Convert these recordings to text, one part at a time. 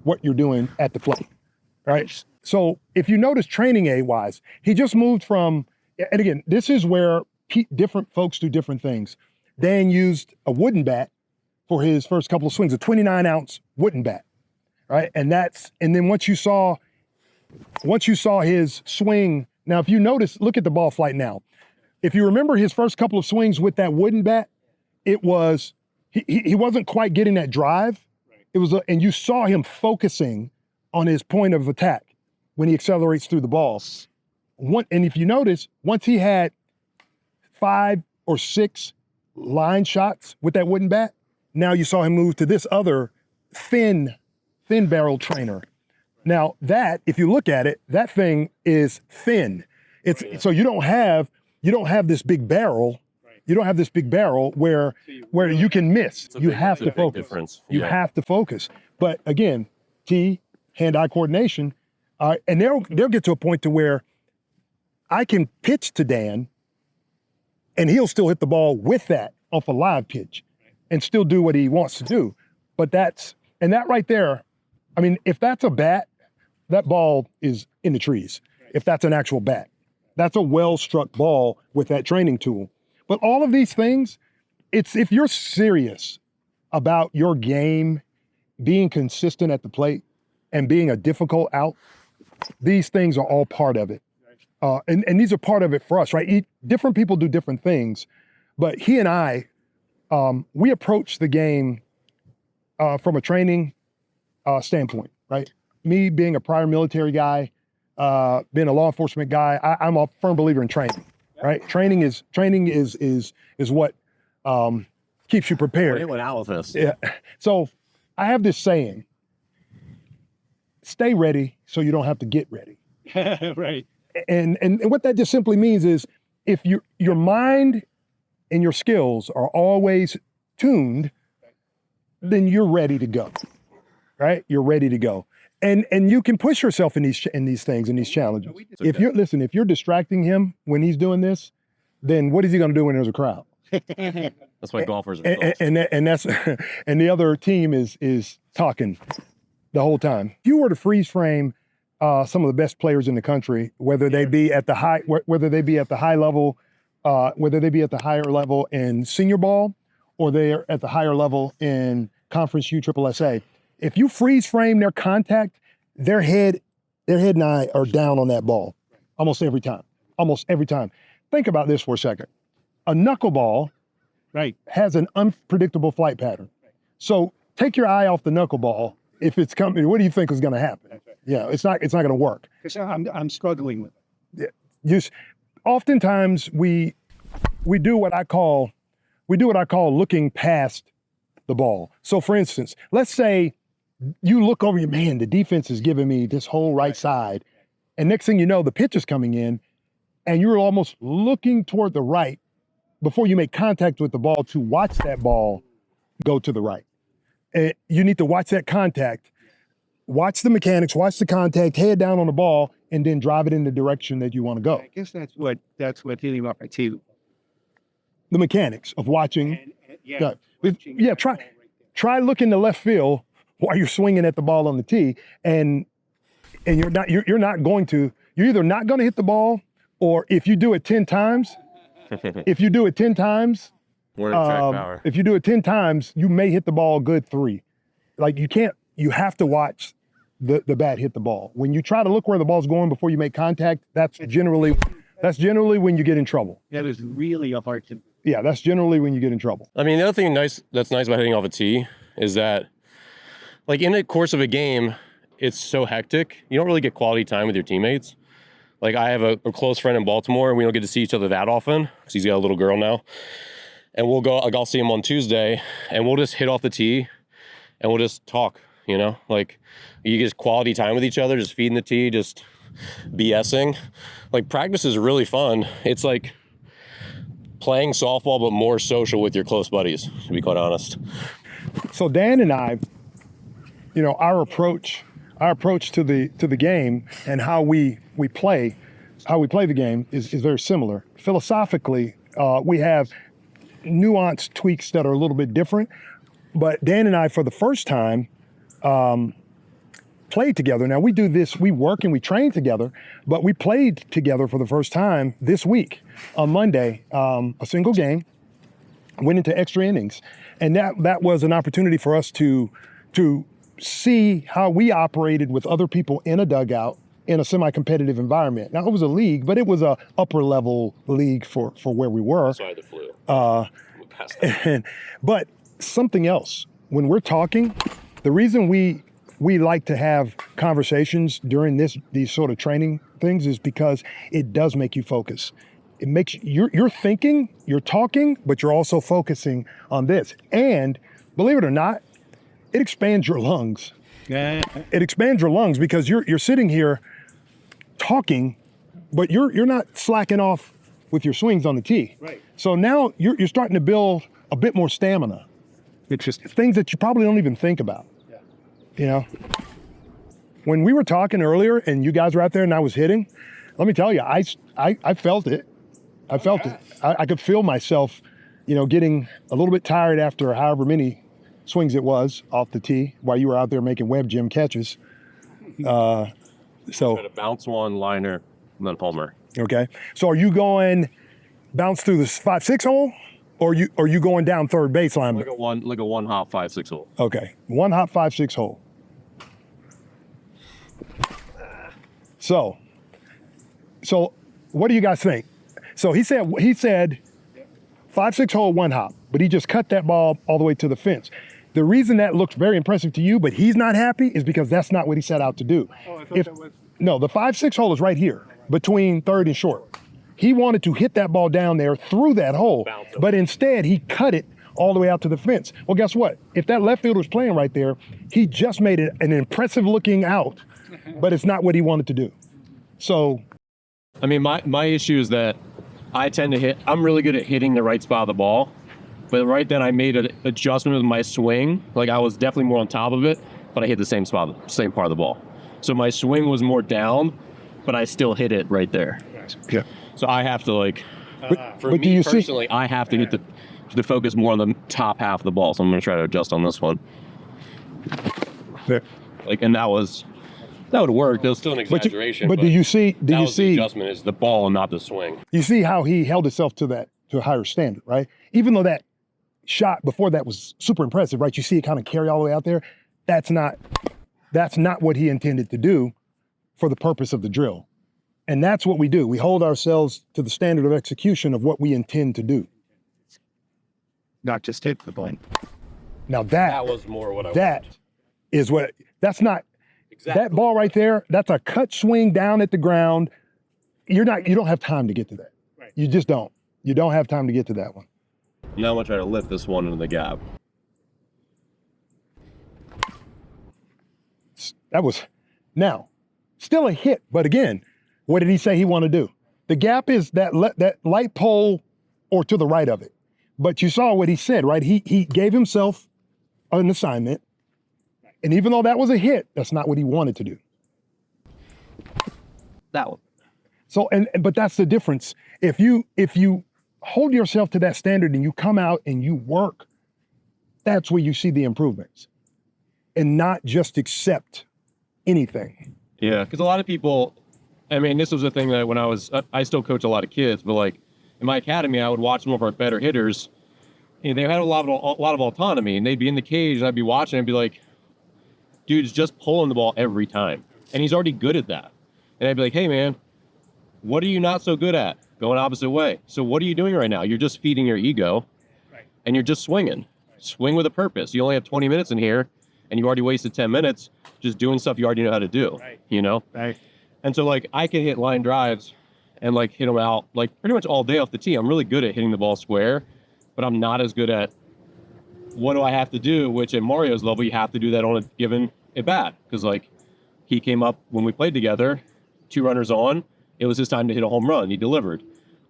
what you're doing at the plate, right? So if you notice training aid-wise, he just moved from, and again, this is where different folks do different things. Dan used a wooden bat for his first couple of swings, a 29-ounce wooden bat, right? And then once you saw his swing, now if you notice, look at the ball flight now. If you remember his first couple of swings with that wooden bat, it was, he wasn't quite getting that drive. It was, and you saw him focusing on his point of attack when he accelerates through the ball. And if you notice, once he had 5 or 6 line shots with that wooden bat, now you saw him move to this other thin barrel trainer. Now that, if you look at it, that thing is thin. So you don't have this big barrel. You don't have this big barrel where you can miss. You have to focus. You have to focus. But again, hand-eye coordination, and they'll get to a point to where I can pitch to Dan, and he'll still hit the ball with that off a live pitch, and still do what he wants to do. But that right there, I mean, if that's a bat, that ball is in the trees. If that's an actual bat, that's a well-struck ball with that training tool. But all of these things, if you're serious about your game being consistent at the plate and being a difficult out, these things are all part of it. And these are part of it for us, right? Different people do different things, but he and I, we approach the game from a training standpoint, right? Me being a prior military guy, being a law enforcement guy, I'm a firm believer in training. Right, training is what keeps you prepared. It went out with this. Yeah. So I have this saying: "Stay ready, so you don't have to get ready." Right. And what that just simply means is, if your mind and your skills are always tuned, then you're ready to go. Right? You're ready to go. And you can push yourself in these things, in these challenges. If you're distracting him when he's doing this, then what is he going to do when there's a crowd? That's why golfers are and the other team is talking the whole time. If you were to freeze frame some of the best players in the country, whether they be at the high level, whether they be at the higher level in senior ball, or they're at the higher level in Conference USSSA. If you freeze frame their contact, their head and eye are down on that ball almost every time. Think about this for a second. A knuckleball has an unpredictable flight pattern. So take your eye off the knuckleball. If it's coming, what do you think is going to happen? Yeah, it's not going to work. Because I'm struggling with it. Oftentimes we do what I call looking past the ball. So for instance, let's say you look over, man, the defense is giving me this whole right side. And next thing you know, the pitch is coming in and you're almost looking toward the right before you make contact with the ball to watch that ball go to the right. And you need to watch that contact, watch the mechanics, watch the contact, head down on the ball, and then drive it in the direction that you want to go. I guess that's what hitting off my tee. The mechanics of watching. Try looking to left field while you're swinging at the ball on the tee, and you're either not going to hit the ball, or if you do it 10 times, if you do it 10 times, you may hit the ball a good 3. Like you have to watch the bat hit the ball. When you try to look where the ball's going before you make contact, that's generally when you get in trouble. That is really a hard to. Yeah, that's generally when you get in trouble. I mean, the other thing that's nice about hitting off a tee is that, like, in the course of a game, it's so hectic. You don't really get quality time with your teammates. Like, I have a close friend in Baltimore, and we don't get to see each other that often because he's got a little girl now. And I'll see him on Tuesday, and we'll just hit off the tee, and we'll just talk, you know? Like, you get quality time with each other, just feeding the tee, just BSing. Like, practice is really fun. It's like playing softball, but more social with your close buddies, to be quite honest. So Dan and I, you know, our approach to the game and how we play the game is very similar. Philosophically, we have nuanced tweaks that are a little bit different. But Dan and I, for the first time, played together. Now we do this, we work and we train together, but we played together for the first time this week on Monday, a single game, went into extra innings. And that was an opportunity for us to see how we operated with other people in a dugout in a semi-competitive environment. Now it was a league, but it was a upper level league for where we were. Sorry, the flu. But something else, when we're talking, the reason we like to have conversations during these sort of training things is because it does make you focus. It makes you're thinking, you're talking, but you're also focusing on this. And believe it or not, it expands your lungs. It expands your lungs because you're sitting here talking, but you're not slacking off with your swings on the tee. Right. So now you're starting to build a bit more stamina. Interesting. Things that you probably don't even think about. Yeah. You know, when we were talking earlier and you guys were out there and I was hitting, let me tell you, I felt it. I felt it. I could feel myself, getting a little bit tired after however many swings it was off the tee while you were out there making web gym catches. Got a bounce one, liner, and then Palmer. Okay. So are you going bounce through this 5-6 hole, or are you going down third baseline? Like a one hop 5-6 hole. Okay. One hop 5-6 hole. So what do you guys think? So he said 5-6 hole, one hop, but he just cut that ball all the way to the fence. The reason that looks very impressive to you, but he's not happy, is because that's not what he set out to do. Oh, I thought that was... No, the 5-6 hole is right here between third and short. He wanted to hit that ball down there through that hole, but instead he cut it all the way out to the fence. Well, guess what? If that left fielder was playing right there, he just made it an impressive looking out, but it's not what he wanted to do. So, I mean, my issue is that I tend to hit. I'm really good at hitting the right spot of the ball, but right then I made an adjustment with my swing. Like I was definitely more on top of it, but I hit the same spot, same part of the ball. So my swing was more down, but I still hit it right there. yeah. So I have to for but do me you see- personally, I have to hit the focus more on the top half of the ball. So I'm going to try to adjust on this one. Yeah. And that would work. There's still an exaggeration. But do you see? Do you the see? adjustment is the ball and not the swing. You see how he held himself to a higher standard, right? Even though that shot before that was super impressive, right? You see it kind of carry all the way out there. That's not what he intended to do for the purpose of the drill. And that's what we do. We hold ourselves to the standard of execution of what we intend to do. Not just hit the ball. Now That was more what I that wanted. is what, that's not, Exactly. that ball right there, that's a cut swing down at the ground. You don't have time to get to that. Right. You just don't. You don't have time to get to that one. Now I'm going to try to lift this one into the gap. That was, now, still a hit, but again, what did he say he wanted to do? The gap is that light pole or to the right of it. But you saw what he said, right? He gave himself an assignment, and even though that was a hit, that's not what he wanted to do. That one. So, but that's the difference. If you hold yourself to that standard and you come out and you work, that's where you see the improvements, and not just accept anything. Yeah, because a lot of people, I mean, this was the thing that when I still coach a lot of kids, but in my academy, I would watch some of our better hitters. And they had a lot of autonomy, and they'd be in the cage, and I'd be watching, and I'd be like, dude's just pulling the ball every time. And he's already good at that. And I'd be like, hey, man, what are you not so good at? Going opposite way. So what are you doing right now? You're just feeding your ego, and you're just swinging. Swing with a purpose. You only have 20 minutes in here, and you've already wasted 10 minutes just doing stuff you already know how to do, Right. And so, I can hit line drives and, hit them out, pretty much all day off the tee. I'm really good at hitting the ball square, but I'm not as good at what do I have to do, which at Mario's level, you have to do that on a given at bat. Because, he came up when we played together, 2 runners on. It was his time to hit a home run. He delivered.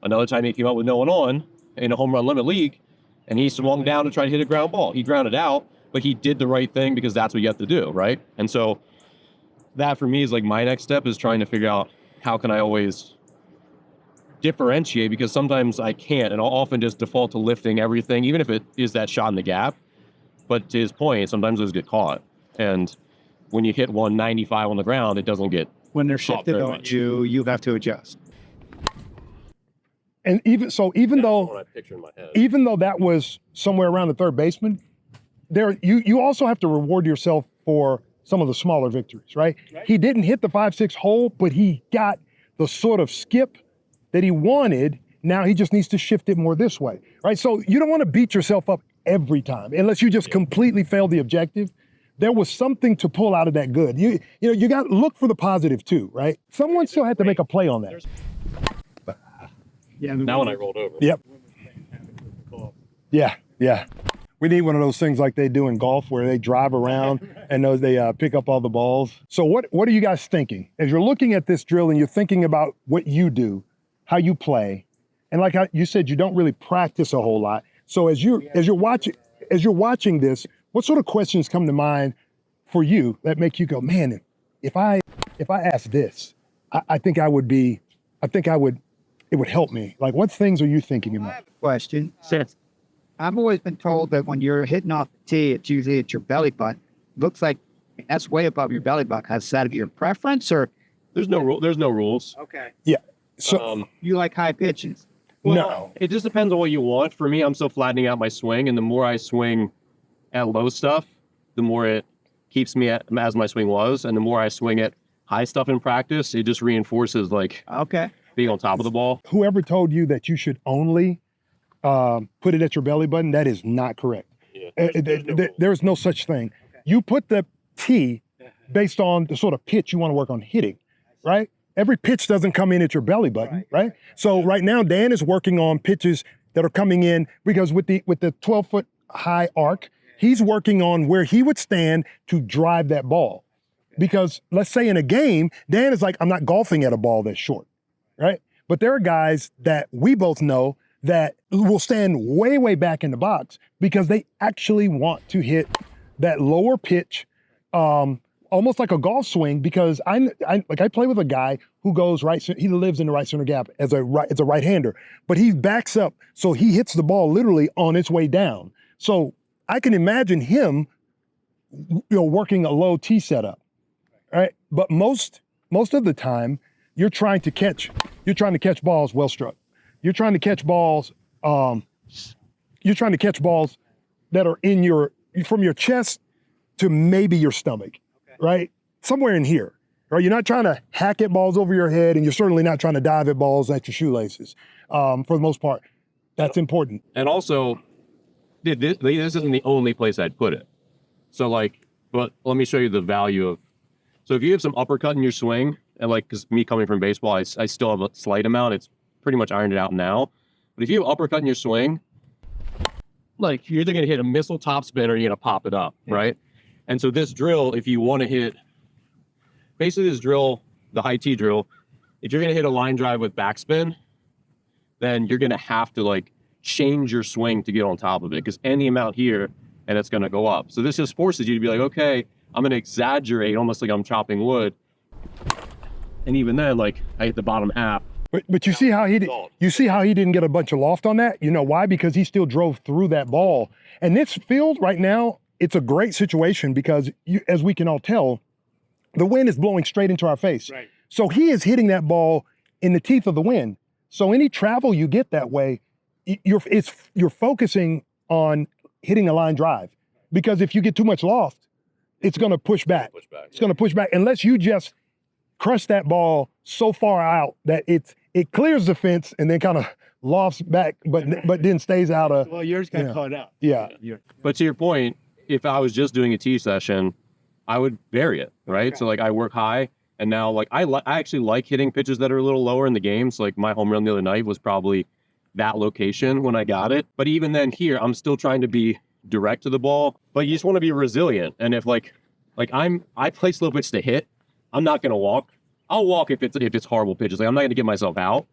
Another time he came up with no one on in a home run limit league, and he swung down to try to hit a ground ball. He grounded out, but he did the right thing because that's what you have to do, right? And so that for me is my next step is trying to figure out how can I always differentiate, because sometimes I can't, and I'll often just default to lifting everything, even if it is that shot in the gap. But to his point, sometimes those get caught. And when you hit 195 on the ground, it doesn't get. When they're Soft shifted very on much. you, you have to adjust. And even though I picture in my head. even though that was somewhere around the third baseman, you also have to reward yourself for some of the smaller victories, right? He didn't hit the 5-6 hole, but he got the sort of skip that he wanted. Now he just needs to shift it more this way, right? So you don't want to beat yourself up every time unless you just completely fail the objective. There was something to pull out of that good. You got to look for the positive too, right? Someone still had to make a play on that. Yeah. Now when I rolled over. Yep. Yeah. We need one of those things like they do in golf where they drive around and they pick up all the balls. So what are you guys thinking? As you're looking at this drill and you're thinking about what you do, how you play, and like you said, you don't really practice a whole lot. So as you're watching this, what sort of questions come to mind for you that make you go, man, if I ask this, it would help me. Like, what things are you thinking I about? have a question. I've always been told that when you're hitting off the tee, it's usually at your belly button. Looks like that's way above your belly button. Has that your preference or? There's no rule. There's no rules. Okay. So You like high pitches? no. It just depends on what you want. For me, I'm still flattening out my swing, and the more I swing at low stuff, the more it keeps me at as my swing was, and the more I swing at high stuff in practice, it just reinforces like Okay. being on top of the ball. Whoever told you that you should only put it at your belly button, that is not correct. There's no such thing. You put the tee based on the sort of pitch you want to work on hitting, right? Every pitch doesn't come in at your belly button, right? So right now, Dan is working on pitches that are coming in because with the 12-foot high arc, he's working on where he would stand to drive that ball. Because let's say in a game, Dan is like, I'm not golfing at a ball that's short, right? But there are guys that we both know that will stand way, way back in the box because they actually want to hit that lower pitch, almost like a golf swing. Because I play with a guy who goes right. He lives in the right center gap as a right-hander, but he backs up so he hits the ball literally on its way down. So I can imagine him, working a low tee setup, right? But most of the time, you're trying to catch balls well struck. You're trying to catch balls. You're trying to catch balls that are from your chest to maybe your stomach, right? Somewhere in here, right? You're not trying to hack at balls over your head, and you're certainly not trying to dive at balls at your shoelaces. For the most part, that's important. And also, this isn't the only place I'd put it. So but let me show you the value of. So if you have some uppercut in your swing, and because me coming from baseball, I still have a slight amount. It's pretty much ironed it out now. But if you have uppercut in your swing, you're either going to hit a missile topspin or you're going to pop it up, right? And so this drill, if you want to hit, basically this drill, the high tee drill, if you're going to hit a line drive with backspin, then you're going to have to change your swing to get on top of it, because any amount here and it's going to go up. So this just forces you to be like, okay, I'm going to exaggerate almost like I'm chopping wood. And even then, I hit the bottom half. But you see how he didn't get a bunch of loft on that? You know why? Because he still drove through that ball. And this field right now, it's a great situation because as we can all tell, the wind is blowing straight into our face. Right. So he is hitting that ball in the teeth of the wind. So any travel you get that way, you're focusing on hitting a line drive. Because if you get too much loft, it's going to push back. It's going to push back unless you just crush that ball so far out that it clears the fence and then kind of lofts back, but then stays out of. Well, yours got caught out. Yeah. But to your point, if I was just doing a tee session, I would vary it, right? So I work high, and now I actually like hitting pitches that are a little lower in the game. So my home run the other night was probably that location when I got it. But even then here, I'm still trying to be direct to the ball, but you just want to be resilient. And if I play slow pitch to hit, I'm not going to walk. I'll walk if it's horrible pitches. I'm not going to get myself out.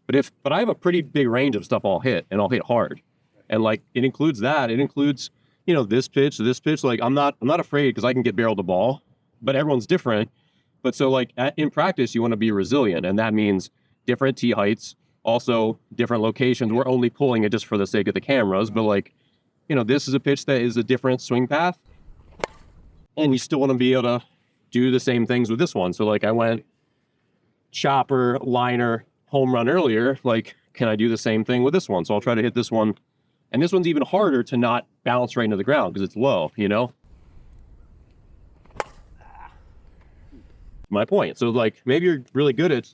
But I have a pretty big range of stuff I'll hit, and I'll hit hard. And it includes that. It includes, this pitch. I'm not afraid because I can get barreled the ball, but everyone's different. But so in practice, you want to be resilient, and that means different tee heights, also different locations. We're only pulling it just for the sake of the cameras, but this is a pitch that is a different swing path, and you still want to be able to do the same things with this one. So like I went chopper, liner, home run earlier. Like, can I do the same thing with this one? So I'll try to hit this one. And this one's even harder to not bounce right into the ground because it's low, you know? My point. So like maybe you're really good at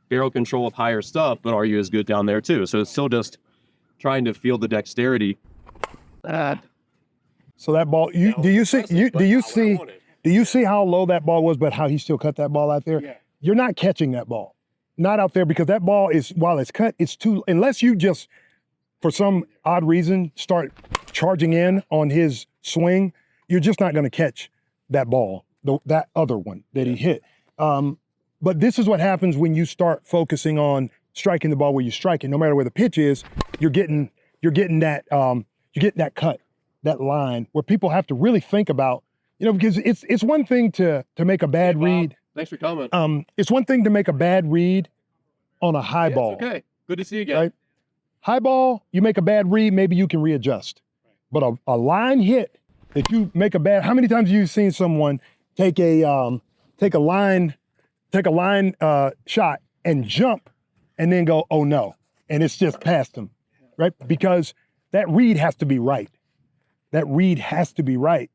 barrel control of higher stuff, but are you as good down there too? So it's still just trying to feel the dexterity. So that ball, do you see how low that ball was, but how he still cut that ball out there? Yeah. You're not catching that ball, not out there, because that ball is, while it's cut, it's too, unless you just, for some odd reason, start charging in on his swing, you're just not going to catch that ball, that other one that he hit. But this is what happens when you start focusing on striking the ball where you strike it. No matter where the pitch is, you're getting that cut, that line where people have to really think about, you know, because it's one thing to make a bad read. Thanks for coming. It's one thing to make a bad read on a high ball. Okay. Good to see you again. Right? High ball, you make a bad read, maybe you can readjust. But a line hit, if you make a bad, how many times have you seen someone take a line shot and jump and then go, oh no, and it's just past him, right? Because that read has to be right. That read has to be right.